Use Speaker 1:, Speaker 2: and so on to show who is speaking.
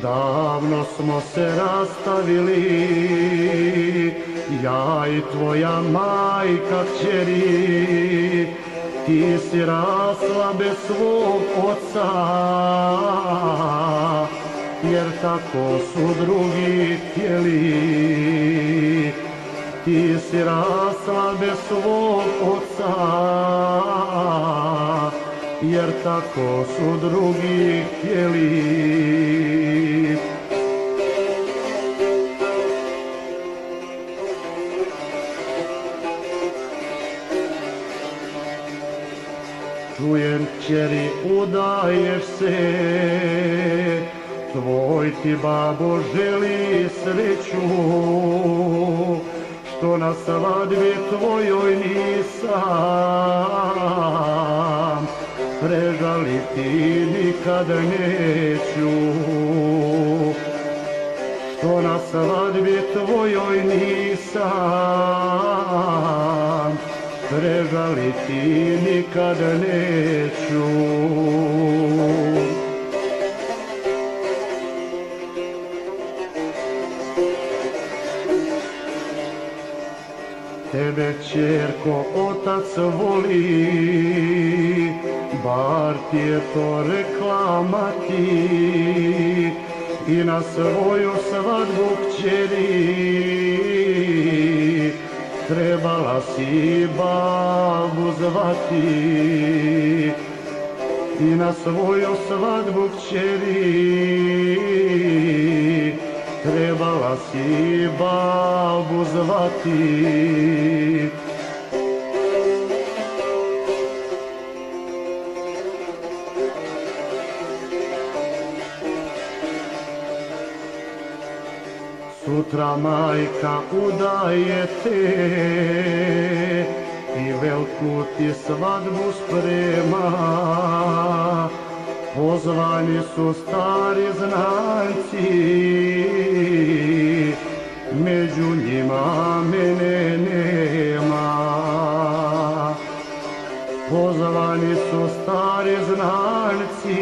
Speaker 1: Davno smo se rastavili, ja i tvoja majka kćeri, ti si rasla bez svog oca, jer tako su drugi htjeli. Ti si rasla bez svog oca, jer tako su drugi htjeli. Čujem, kćeri, udaješ se, tvoj ti babo želi sreću, što na svadbi tvojoj nisam, prežaliti nikad neću. Što na svadbi tvojoj nisam, prežaliti nikad neću. Tebe, ćerko, otac voli, bar ti je to rekla mati, i na svoju svadbu kćeri trebala si babu zvati. I na svoju svadbu kćeri trebala si babu zvati. Sutra majka udaje te i veliku ti svadbu sprema. Pozvani su stari znanci, među njima mene nema. Pozvani su stari znanci,